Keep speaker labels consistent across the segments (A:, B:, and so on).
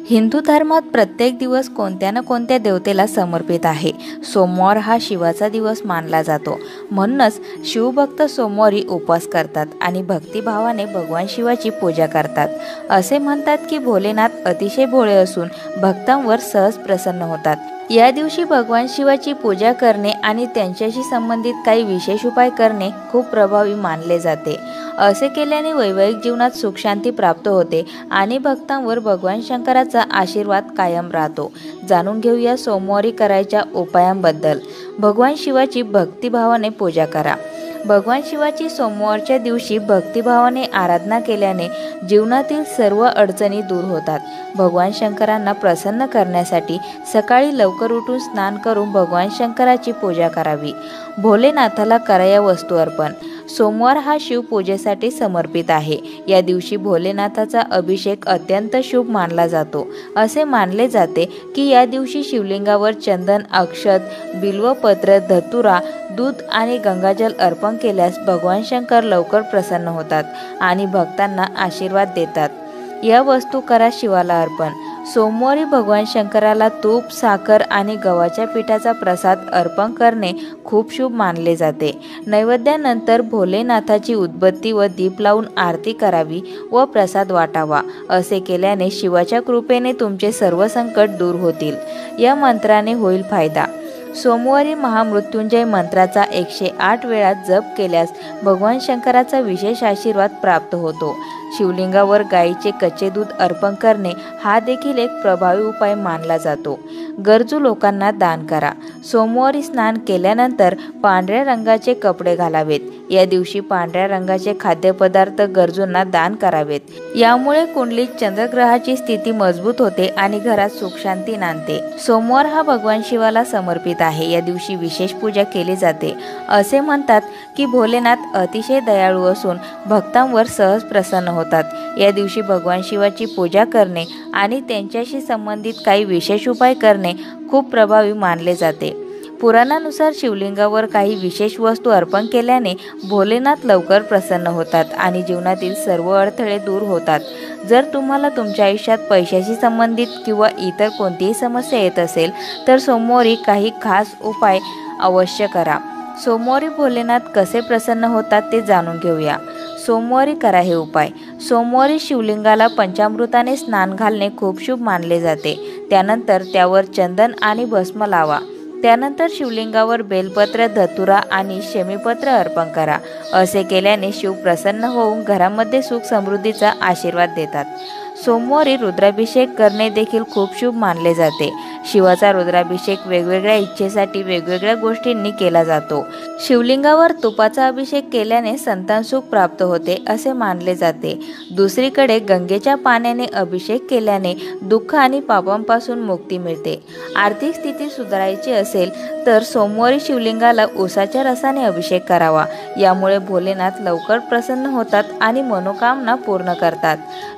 A: हिंदू धर्मात प्रत्येक दिवस कोणत्या ना कोणत्या देवतेला समर्पित आहे। सोमवार हा शिवाचा दिवस मानला जातो, म्हणूनच शिवभक्त सोमवारी उपवास करतात आणि भक्तिभावाने भगवान शिवाची पूजा करतात। असे म्हणतात की भोलेनाथ अतिशय भोळे असून भक्तांवर सहज प्रसन्न होतात। या दिवशी भगवान शिवाची पूजा करणे आणि त्यांच्याशी संबंधित काही विशेष उपाय करणे खूप प्रभावी मानले जाते। असे केल्याने वैवाहिक जीवनात सुख शांती प्राप्त होते आणि भक्तांवर भगवान शंकराचा आशीर्वाद कायम राहतो। जाणून घेऊया सोमवारी करायच्या उपायांबद्दल। भगवान शिवाची भक्तिभावाने पूजा करा। भगवान शिवाची सोमवारच्या दिवशी भक्तिभावाने आराधना केल्याने जीवनातील सर्व अडचणी दूर होतात। भगवान शंकरांना प्रसन्न करण्यासाठी सकाळी लवकर उठून स्नान करून भगवान शंकराची पूजा करावी। भोलेनाथाला कराया वस्तू अर्पण। सोमवार हा शिवपूजेसाठी समर्पित आहे। या दिवशी भोलेनाथाचा अभिषेक अत्यंत शुभ मानला जातो। असे मानले जाते की या दिवशी शिवलिंगावर चंदन, अक्षत, बिल्वपत्र, धतुरा, दूध आणि गंगाजल अर्पण केल्यास भगवान शंकर लवकर प्रसन्न होतात आणि भक्तांना आशीर्वाद देतात। या वस्तू करा शिवाला अर्पण। सोमवारी भगवान शंकराला तूप, साखर आणि गव्हाच्या पिठाचा प्रसाद अर्पण करणे खूप शुभ मानले जाते। नैवेद्यानंतर भोलेनाथाची उदबत्ती व दीप लावून आरती करावी व प्रसाद वाटावा। असे केल्याने शिवाच्या कृपेने तुमचे सर्व संकट दूर होतील। या मंत्राने होईल फायदा। सोमवारी महामृत्युंजय मंत्राचा 108 वेळा जप केल्यास भगवान शंकराचा विशेष आशीर्वाद प्राप्त होतो। शिवलिंगावर गायीचे कच्चे दूध अर्पण करणे हा देखील एक प्रभावी उपाय मानला जातो। गरजू लोकांना दान करा। सोमवारी स्नान केल्यानंतर पांढऱ्या रंगाचे कपडे घालावेत। या दिवशी पांढऱ्या रंगाचे खाद्यपदार्थ गरजूंना दान करावेत। यामुळे कुंडलीत चंद्रग्रहाची स्थिती मजबूत होते आणि घरात सुख शांती नांदते। सोमवार हा भगवान शिवाला समर्पित आहे। या दिवशी विशेष पूजा केली जाते। असे म्हणतात की भोलेनाथ अतिशय दयाळू असून भक्तांवर सहज प्रसन्न होतात। या दिवशी भगवान शिवाची पूजा करणे आणि त्यांच्याशी संबंधित काही विशेष उपाय करणे खूप प्रभावी मानले जाते। पुराणानुसार शिवलिंगावर काही विशेष वस्तू अर्पण केल्याने भोलेनाथ लवकर प्रसन्न होतात आणि जीवनातील सर्व अडथळे दूर होतात। जर तुम्हाला तुमच्या आयुष्यात पैशाशी संबंधित किंवा इतर कोणतीही समस्या येत असेल तर सोमवारी काही खास उपाय अवश्य करा। सोमवारी भोलेनाथ कसे प्रसन्न होतात ते जाणून घेऊया। सोमवारी करा हे उपाय। सोमवारी शिवलिंगाला पंचामृताने स्नान घालणे खूप शुभ मानले जाते। त्यानंतर त्यावर चंदन आणि भस्म लावा। त्यानंतर शिवलिंगावर बेलपत्र, धतुरा आणि शमीपत्र अर्पण करा। असे केल्याने शिव प्रसन्न होऊन घरामध्ये सुख समृद्धीचा आशीर्वाद देतात। सोमवारी रुद्राभिषेक करणे देखील खूप शुभ मानले जाते। शिवाचा रुद्राभिषेक वेगवेगळ्या इच्छेसाठी वेगवेगळ्या गोष्टींनी केला जातो। शिवलिंगावर तुपाचा अभिषेक केल्याने संतान सुख प्राप्त होते असे मानले जाते। दुसरीकडे गंगेच्या पाण्याने अभिषेक केल्याने दुःख आणि पापांपासून मुक्ती मिळते। आर्थिक स्थिती सुधारायची असेल तर सोमवारी शिवलिंगाला उसाच्या रसाने अभिषेक करावा। यामुळे भोलेनाथ लवकर प्रसन्न होतात आणि मनोकामना पूर्ण करतात।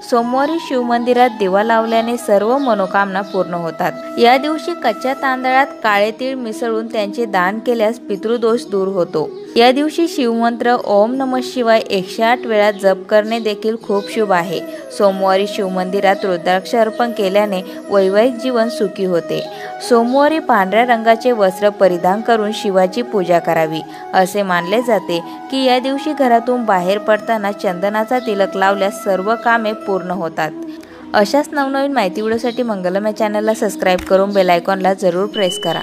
A: सोमवारी शिवमंदिरात दिवा लावल्याने सर्व मनोकामना पूर्ण होतात। या दिवशी कच्च्या तांदळात काळे तीळ मिसळून त्यांचे दान केल्यास पितृदोष दूर होतो। या दिवशी शिवमंत्र ओम नमः शिवाय 108 वेळा जप करणे देखील खूप शुभ आहे। सोमवारी शिवमंदिरात रुद्राक्ष अर्पण केल्याने वैवाहिक जीवन सुखी होते। सोमवारी पांढऱ्या रंगाचे वस्त्र परिधान करून शिवाची पूजा करावी। असे मानले जाते की या दिवशी घरातून बाहेर पडताना चंदनाचा तिलक लावल्यास सर्व कामे पूर्ण होतात। अशाच नवनवीन माहिती व्हिडिओसाठी मंगलम या चॅनलला सबस्क्राईब करून बेल आयकॉनला जरूर प्रेस करा।